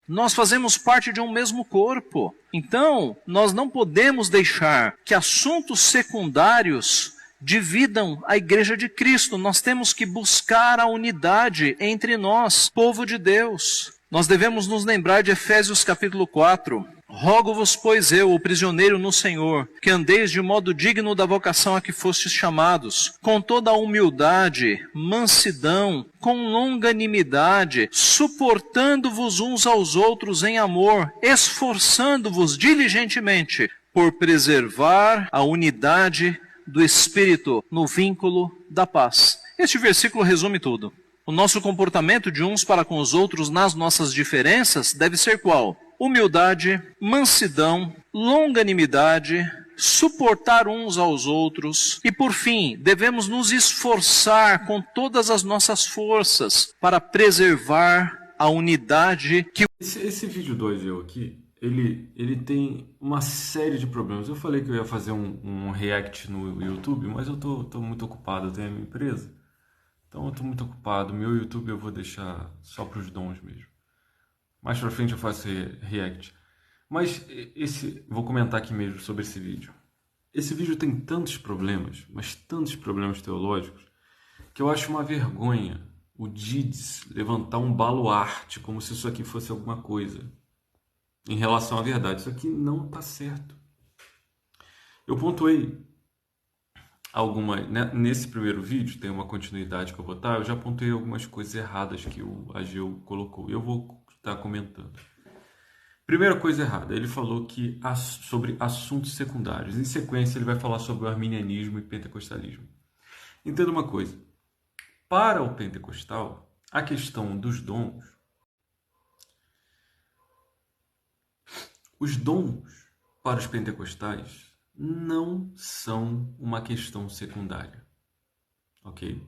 Nós fazemos parte de um mesmo corpo. Então, nós não podemos deixar que assuntos secundários dividam a igreja de Cristo. Nós temos que buscar a unidade entre nós, povo de Deus. Nós devemos nos lembrar de Efésios capítulo 4. Rogo-vos, pois eu, o prisioneiro no Senhor, que andeis de modo digno da vocação a que fostes chamados, com toda a humildade, mansidão, com longanimidade, suportando-vos uns aos outros em amor, esforçando-vos diligentemente por preservar a unidade do Espírito no vínculo da paz. Este versículo resume tudo. O nosso comportamento de uns para com os outros nas nossas diferenças deve ser qual? Humildade, mansidão, longanimidade, suportar uns aos outros e, por fim, devemos nos esforçar com todas as nossas forças para preservar a unidade que... Esse vídeo do Ageu aqui, ele tem uma série de problemas. Eu falei que eu ia fazer um react no YouTube, mas eu tô muito ocupado, eu tenho a minha empresa. Então eu tô muito ocupado. Meu YouTube eu vou deixar só para os dons mesmo. Mais pra frente eu faço react. Mas vou comentar aqui mesmo sobre esse vídeo. Esse vídeo tem tantos problemas, mas tantos problemas teológicos, que eu acho uma vergonha o Dides levantar um baluarte como se isso aqui fosse alguma coisa em relação à verdade. Isso aqui não está certo. Eu pontuei nesse primeiro vídeo, tem uma continuidade que eu vou botar, eu já pontuei algumas coisas erradas que o Ageu colocou. E eu vou estar comentando. Primeira coisa errada, ele falou que sobre assuntos secundários. Em sequência, ele vai falar sobre o arminianismo e pentecostalismo. Entenda uma coisa. Para o pentecostal, a questão dos dons, os dons para os pentecostais não são uma questão secundária, ok?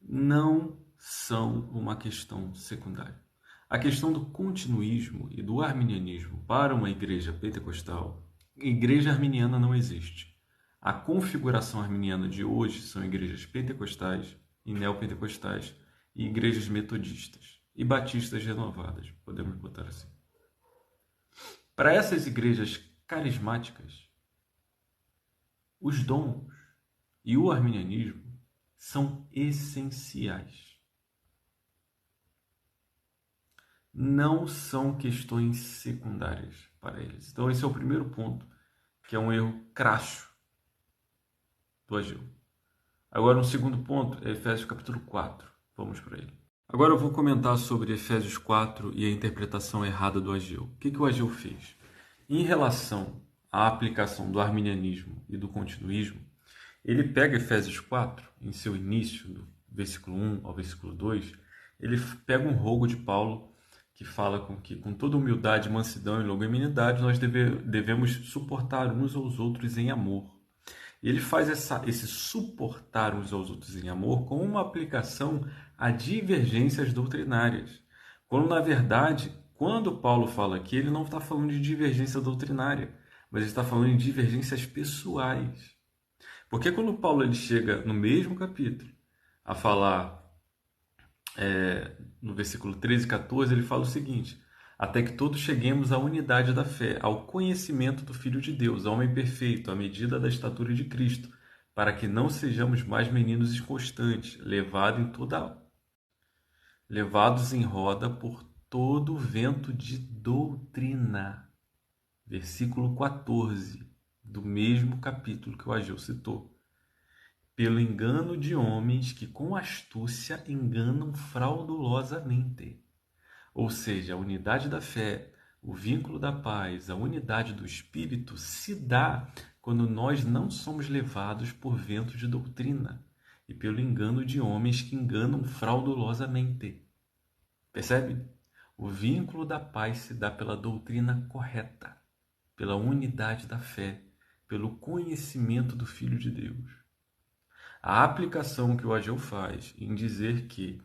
Não são uma questão secundária. A questão do continuismo e do arminianismo para uma igreja pentecostal, igreja arminiana não existe. A configuração arminiana de hoje são igrejas pentecostais e neopentecostais e igrejas metodistas e batistas renovadas, podemos botar assim. Para essas igrejas carismáticas, os dons e o arminianismo são essenciais. Não são questões secundárias para eles. Então esse é o primeiro ponto, que é um erro crasso do Ageu. Agora um segundo ponto é Efésios capítulo 4. Vamos para ele. Agora eu vou comentar sobre Efésios 4 e a interpretação errada do Ageu. O que o Ageu fez? Em relação à aplicação do arminianismo e do continuismo, ele pega Efésios 4, em seu início, do versículo 1 ao versículo 2, ele pega um rogo de Paulo que fala que com toda humildade, mansidão e longanimidade nós devemos suportar uns aos outros em amor. E ele faz esse suportar uns aos outros em amor com uma aplicação a divergências doutrinárias. Quando, na verdade, quando Paulo fala aqui, ele não está falando de divergência doutrinária, mas ele está falando de divergências pessoais. Porque quando Paulo ele chega no mesmo capítulo a falar, no versículo 13 e 14, ele fala o seguinte: até que todos cheguemos à unidade da fé, ao conhecimento do Filho de Deus, ao homem perfeito, à medida da estatura de Cristo, para que não sejamos mais meninos inconstantes, levados em roda por todo vento de doutrina. Versículo 14, do mesmo capítulo que o Ageu citou. Pelo engano de homens que com astúcia enganam fraudulosamente. Ou seja, a unidade da fé, o vínculo da paz, a unidade do Espírito se dá quando nós não somos levados por vento de doutrina e pelo engano de homens que enganam fraudulosamente. Percebe? O vínculo da paz se dá pela doutrina correta, pela unidade da fé, pelo conhecimento do Filho de Deus. A aplicação que o Ageu faz em dizer que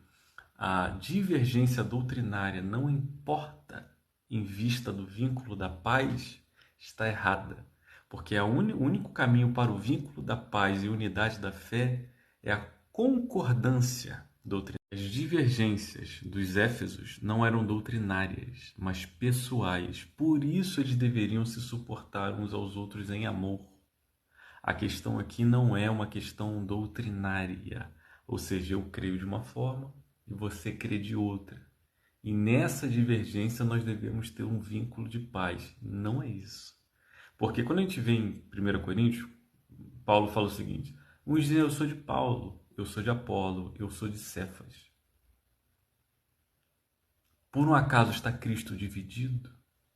a divergência doutrinária não importa em vista do vínculo da paz está errada, porque o único caminho para o vínculo da paz e unidade da fé é a concordância As divergências dos Éfesos não eram doutrinárias, mas pessoais. Por isso eles deveriam se suportar uns aos outros em amor. A questão aqui não é uma questão doutrinária, ou seja, eu creio de uma forma e você crê de outra. E nessa divergência nós devemos ter um vínculo de paz. Não é isso. Porque quando a gente vê em 1 Coríntios, Paulo fala o seguinte: uns dizem eu sou de Paulo, eu sou de Apolo, eu sou de Cefas. Por um acaso está Cristo dividido?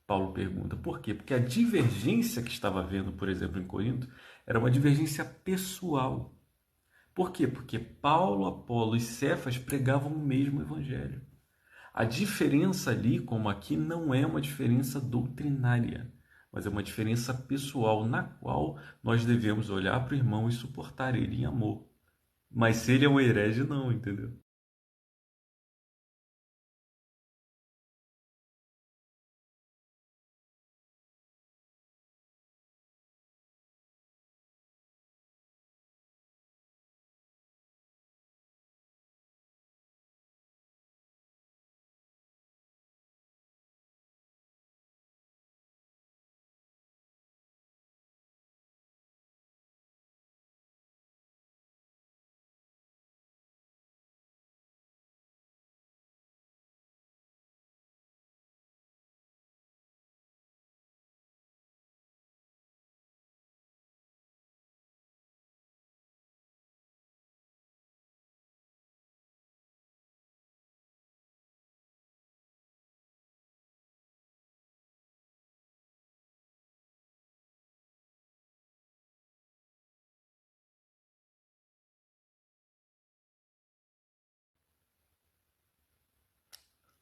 Paulo pergunta. Por quê? Porque a divergência que estava havendo, por exemplo, em Corinto, era uma divergência pessoal. Por quê? Porque Paulo, Apolo e Cefas pregavam o mesmo evangelho. A diferença ali, como aqui, não é uma diferença doutrinária, mas é uma diferença pessoal, na qual nós devemos olhar para o irmão e suportar ele em amor. Mas se ele é um herege, não, entendeu?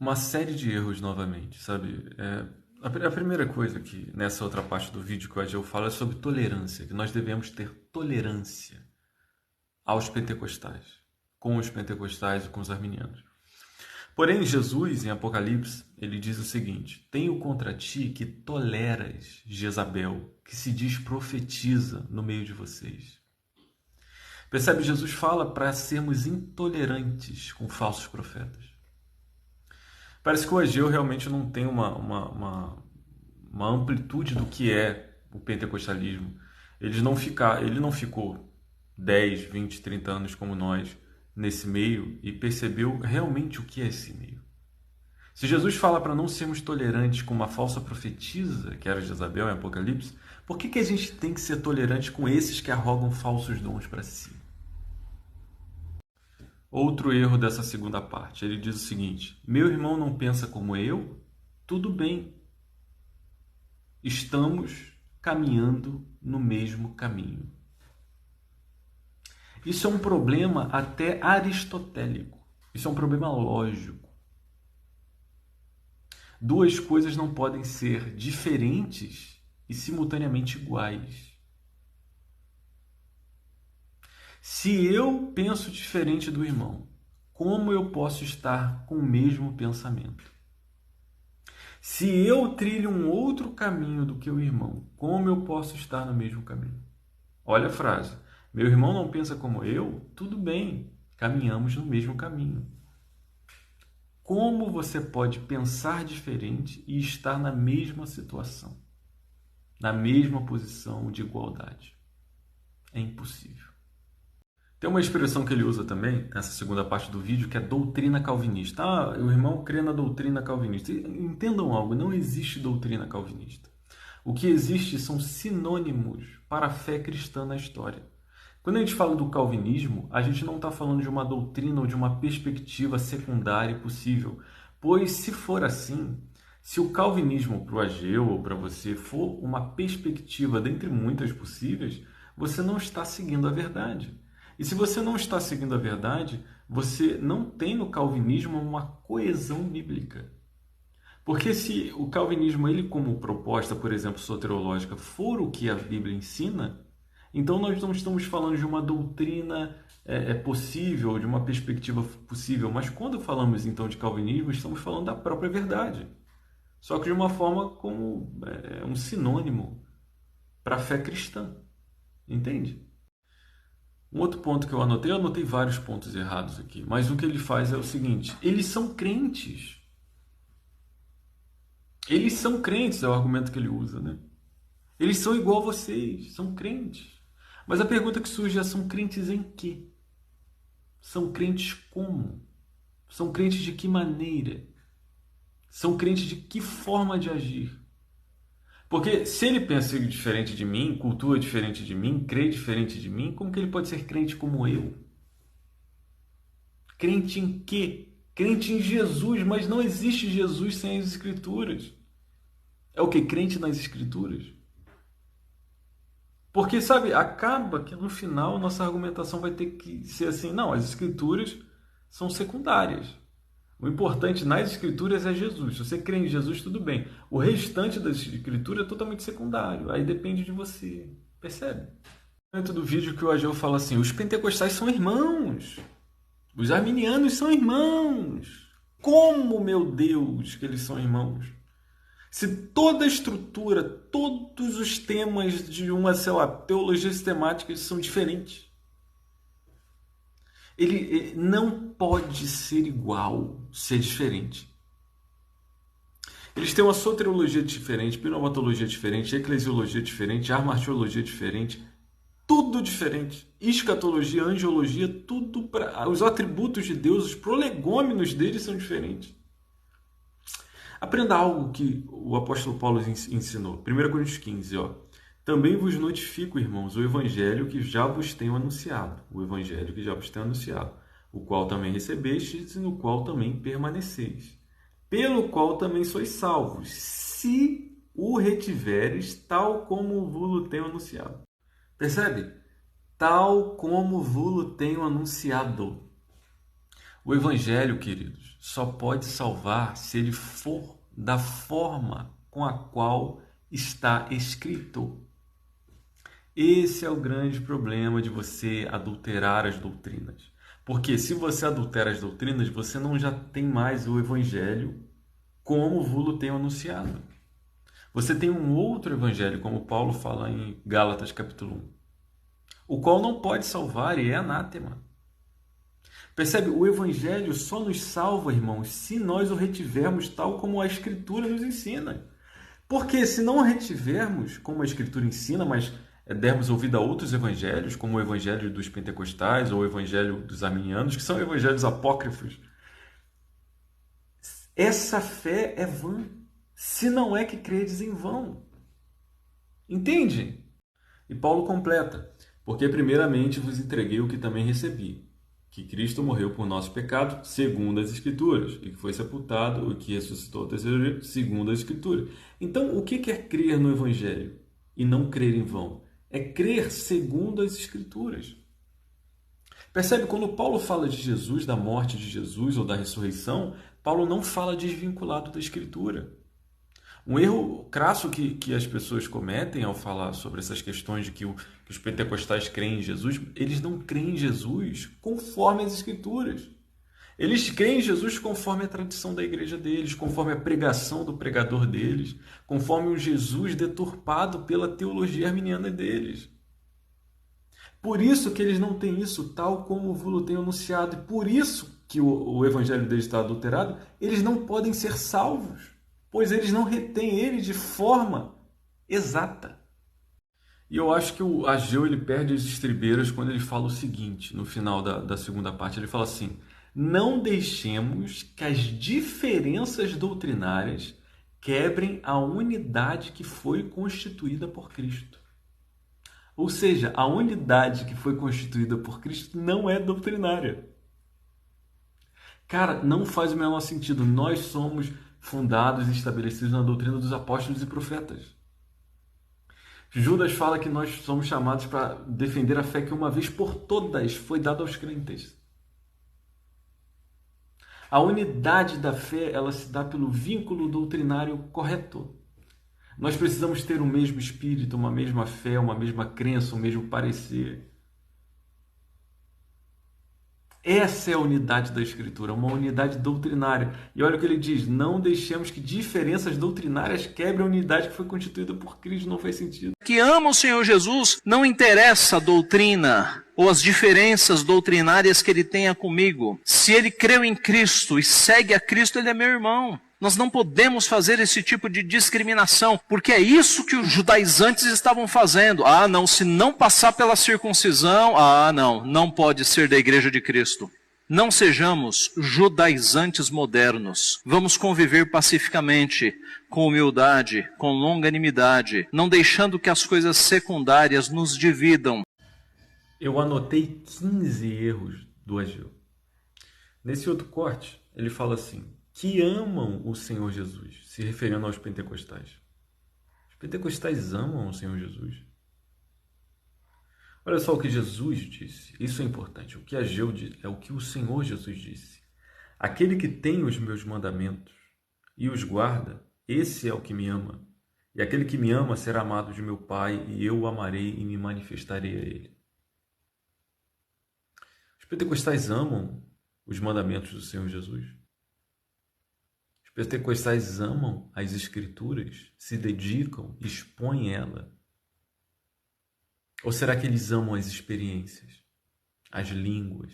Uma série de erros novamente, sabe? A primeira coisa que nessa outra parte do vídeo que o Ageu fala é sobre tolerância, que nós devemos ter tolerância aos pentecostais, com os pentecostais e com os arminianos. Porém, Jesus, em Apocalipse, ele diz o seguinte: tenho contra ti que toleras Jezabel, que se diz profetiza no meio de vocês. Percebe? Jesus fala para sermos intolerantes com falsos profetas. Parece que o Ageu realmente não tem uma amplitude do que é o pentecostalismo. Ele não ficou 10, 20, 30 anos como nós nesse meio e percebeu realmente o que é esse meio. Se Jesus fala para não sermos tolerantes com uma falsa profetisa, que era Jezabel em Apocalipse, por que a gente tem que ser tolerante com esses que arrogam falsos dons para si? Outro erro dessa segunda parte, ele diz o seguinte: meu irmão não pensa como eu? Tudo bem. Estamos caminhando no mesmo caminho. Isso é um problema até aristotélico. Isso é um problema lógico. Duas coisas não podem ser diferentes e simultaneamente iguais. Se eu penso diferente do irmão, como eu posso estar com o mesmo pensamento? Se eu trilho um outro caminho do que o irmão, como eu posso estar no mesmo caminho? Olha a frase: meu irmão não pensa como eu? Tudo bem, caminhamos no mesmo caminho. Como você pode pensar diferente e estar na mesma situação, na mesma posição de igualdade? É impossível. Tem uma expressão que ele usa também, nessa segunda parte do vídeo, que é doutrina calvinista. O irmão crê na doutrina calvinista. Entendam algo, não existe doutrina calvinista. O que existe são sinônimos para a fé cristã na história. Quando a gente fala do calvinismo, a gente não está falando de uma doutrina ou de uma perspectiva secundária e possível. Pois, se for assim, se o calvinismo para o Ageu ou para você for uma perspectiva dentre muitas possíveis, você não está seguindo a verdade. E se você não está seguindo a verdade, você não tem no calvinismo uma coesão bíblica. Porque se o calvinismo, ele como proposta, por exemplo, soteriológica, for o que a Bíblia ensina, então nós não estamos falando de uma doutrina possível, de uma perspectiva possível, mas quando falamos então de calvinismo, estamos falando da própria verdade. Só que de uma forma como um sinônimo para a fé cristã. Entende? Um outro ponto que eu anotei vários pontos errados aqui, mas o que ele faz é o seguinte: eles são crentes. Eles são crentes, é o argumento que ele usa, né? Eles são igual a vocês, são crentes. Mas a pergunta que surge é: são crentes em quê? São crentes como? São crentes de que maneira? São crentes de que forma de agir? Porque se ele pensa diferente de mim, cultua diferente de mim, crê diferente de mim, como que ele pode ser crente como eu? Crente em quê? Crente em Jesus, mas não existe Jesus sem as Escrituras. É o que? Crente nas Escrituras? Porque, sabe, acaba que no final nossa argumentação vai ter que ser assim: não, as Escrituras são secundárias. O importante nas Escrituras é Jesus. Se você crê em Jesus, tudo bem. O restante das Escrituras é totalmente secundário. Aí depende de você. Percebe? Dentro do vídeo que o Ageu fala assim: os pentecostais são irmãos. Os arminianos são irmãos. Como, meu Deus, que eles são irmãos? Se toda a estrutura, todos os temas de uma, sei lá, teologia sistemática são diferentes. Ele não pode ser igual, ser diferente. Eles têm uma soteriologia diferente, pneumatologia diferente, eclesiologia diferente, armartiologia diferente, tudo diferente. Escatologia, angiologia, tudo para os atributos de Deus, os prolegômenos deles são diferentes. Aprenda algo que o apóstolo Paulo ensinou. 1 Coríntios 15, ó. Também vos notifico, irmãos, o evangelho que já vos tenho anunciado. O evangelho que já vos tenho anunciado. O qual também recebestes e no qual também permaneceis. Pelo qual também sois salvos, se o retiveres, tal como vos tenho anunciado. Percebe? Tal como vos tenho anunciado. O evangelho, queridos, só pode salvar se ele for da forma com a qual está escrito. Esse é o grande problema de você adulterar as doutrinas. Porque se você adultera as doutrinas, você não já tem mais o evangelho como vos tenho anunciado. Você tem um outro evangelho, como Paulo fala em Gálatas capítulo 1, o qual não pode salvar e é anátema. Percebe? O evangelho só nos salva, irmãos, se nós o retivermos tal como a Escritura nos ensina. Porque se não o retivermos como a Escritura ensina, mas dermos ouvido a outros evangelhos, como o evangelho dos pentecostais ou o evangelho dos arminianos, que são evangelhos apócrifos, essa fé é vã, se não é que credes em vão. Entende? E Paulo completa: porque primeiramente vos entreguei o que também recebi, que Cristo morreu por nosso pecado, segundo as Escrituras, e que foi sepultado, e que ressuscitou ao terceiro dia, segundo as Escrituras. Então, o que é crer no Evangelho e não crer em vão? É crer segundo as Escrituras. Percebe? Quando Paulo fala de Jesus, da morte de Jesus ou da ressurreição, Paulo não fala desvinculado da Escritura. Um erro crasso que as pessoas cometem ao falar sobre essas questões de que os pentecostais creem em Jesus, eles não creem em Jesus conforme as Escrituras. Eles creem em Jesus conforme a tradição da igreja deles, conforme a pregação do pregador deles, conforme um Jesus deturpado pela teologia arminiana deles. Por isso que eles não têm isso tal como o vos tenho anunciado, e por isso que o evangelho deles está adulterado, eles não podem ser salvos, pois eles não retêm ele de forma exata. E eu acho que o Ageu ele perde as estribeiras quando ele fala o seguinte, no final da segunda parte, ele fala assim: não deixemos que as diferenças doutrinárias quebrem a unidade que foi constituída por Cristo. Ou seja, a unidade que foi constituída por Cristo não é doutrinária. Cara, não faz o menor sentido. Nós somos fundados e estabelecidos na doutrina dos apóstolos e profetas. Judas fala que nós somos chamados para defender a fé que uma vez por todas foi dada aos crentes. A unidade da fé, ela se dá pelo vínculo doutrinário correto. Nós precisamos ter o mesmo espírito, uma mesma fé, uma mesma crença, o mesmo parecer. Essa é a unidade da Escritura, uma unidade doutrinária. E olha o que ele diz: não deixemos que diferenças doutrinárias quebrem a unidade que foi constituída por Cristo. Não faz sentido. Que ama o Senhor Jesus, não interessa a doutrina ou as diferenças doutrinárias que ele tenha comigo. Se ele creu em Cristo e segue a Cristo, ele é meu irmão. Nós não podemos fazer esse tipo de discriminação, porque é isso que os judaizantes estavam fazendo. Ah, não, se não passar pela circuncisão, não pode ser da igreja de Cristo. Não sejamos judaizantes modernos. Vamos conviver pacificamente, com humildade, com longanimidade, não deixando que as coisas secundárias nos dividam. Eu anotei 15 erros do Ageu. Nesse outro corte, ele fala assim: que amam o Senhor Jesus, se referindo aos pentecostais. Os pentecostais amam o Senhor Jesus. Olha só o que Jesus disse. Isso é importante. O que Ageu disse é o que o Senhor Jesus disse. Aquele que tem os meus mandamentos e os guarda, esse é o que me ama. E aquele que me ama será amado de meu Pai, e eu o amarei e me manifestarei a ele. Os pentecostais amam os mandamentos do Senhor Jesus. Os pentecostais amam as Escrituras, se dedicam, expõem ela. Ou será que eles amam as experiências, as línguas,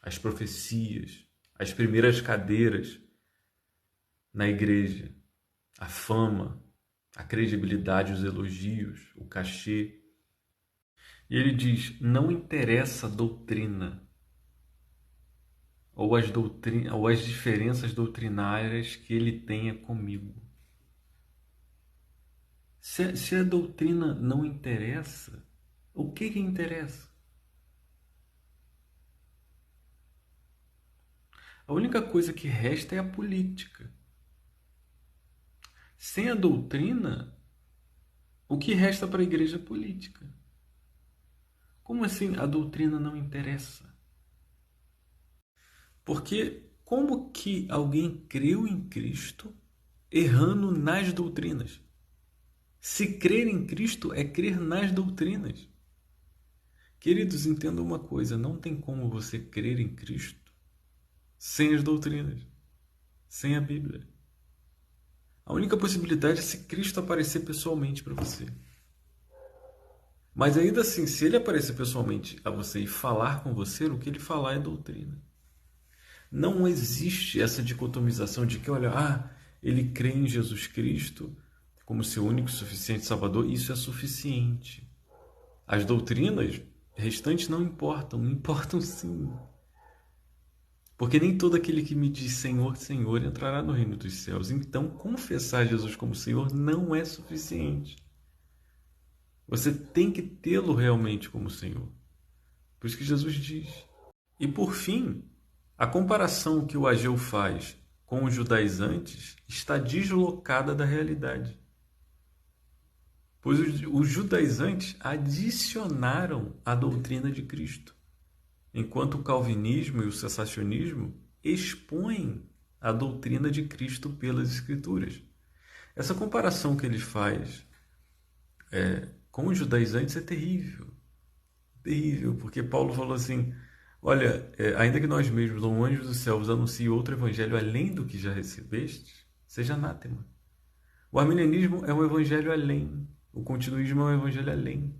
as profecias, as primeiras cadeiras na igreja, a fama, a credibilidade, os elogios, o cachê? E ele diz: não interessa a doutrina ou as diferenças doutrinárias que ele tenha comigo. Se a doutrina não interessa, o que interessa? A única coisa que resta é a política. Sem a doutrina, o que resta para a igreja é política. Como assim a doutrina não interessa? Porque como que alguém creu em Cristo errando nas doutrinas? Se crer em Cristo é crer nas doutrinas. Queridos, entendam uma coisa: não tem como você crer em Cristo sem as doutrinas, sem a Bíblia. A única possibilidade é se Cristo aparecer pessoalmente para você. Mas ainda assim, se ele aparecer pessoalmente a você e falar com você, o que ele falar é doutrina. Não existe essa dicotomização de que, olha, ele crê em Jesus Cristo como seu único e suficiente Salvador, isso é suficiente. As doutrinas restantes não importam, importam sim. Porque nem todo aquele que me diz Senhor, Senhor entrará no reino dos céus. Então, confessar Jesus como Senhor não é suficiente. Você tem que tê-lo realmente como Senhor. Por isso que Jesus diz. E por fim, a comparação que o Ageu faz com os judaizantes está deslocada da realidade. Pois os judaizantes adicionaram a doutrina de Cristo, enquanto o calvinismo e o cessacionismo expõem a doutrina de Cristo pelas Escrituras. Essa comparação que ele faz com os judaizantes é terrível. Terrível, porque Paulo falou assim: olha, ainda que nós mesmos, ou anjos dos céus, anuncie outro evangelho além do que já recebeste, seja anátema. O arminianismo é um evangelho além. O continuismo é um evangelho além.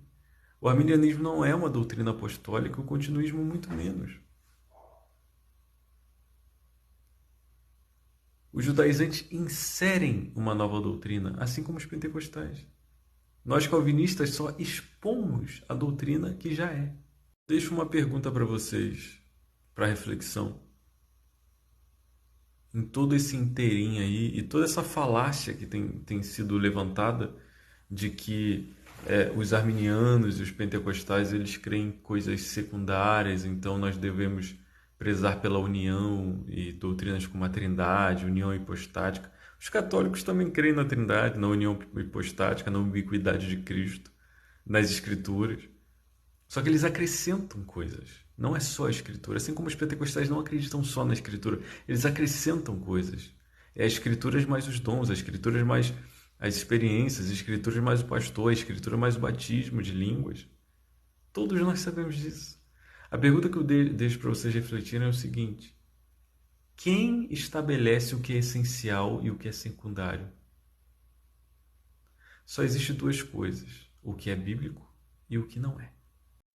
O arminianismo não é uma doutrina apostólica, o continuismo muito menos. Os judaizantes inserem uma nova doutrina, assim como os pentecostais. Nós calvinistas só expomos a doutrina que já é. Deixo uma pergunta para vocês, para reflexão. Em todo esse inteirinho aí, e toda essa falácia que tem sido levantada, de que os arminianos e os pentecostais eles creem em coisas secundárias, então nós devemos prezar pela união e doutrinas como a trindade, união hipostática. Os católicos também creem na trindade, na união hipostática, na ubiquidade de Cristo, nas escrituras. Só que eles acrescentam coisas, não é só a escritura. Assim como os pentecostais não acreditam só na escritura, eles acrescentam coisas. É as escrituras mais os dons, as escrituras mais as experiências, as escrituras mais o pastor, a escritura mais o batismo de línguas. Todos nós sabemos disso. A pergunta que eu deixo para vocês refletirem é o seguinte: quem estabelece o que é essencial e o que é secundário? Só existe duas coisas: o que é bíblico e o que não é.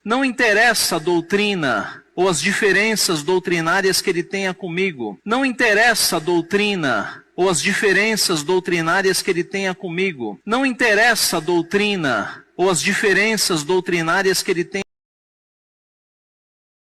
Não interessa a doutrina ou as diferenças doutrinárias que ele tenha comigo. Não interessa a doutrina ou as diferenças doutrinárias que ele tenha comigo. Não interessa a doutrina ou as diferenças doutrinárias que ele tenha